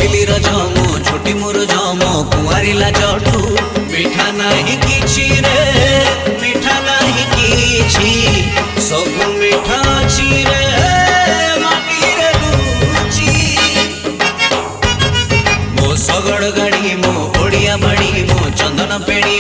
पहली रजमो छोटी मोर जमो कुआरी लाजठू मीठा नहीं किछि रे मीठा नहीं किछि सब मीठा छी रे माटी रे लुची मो सगड़ गाड़ी मो ओडिया बाड़ी मो चंदन पेड़ी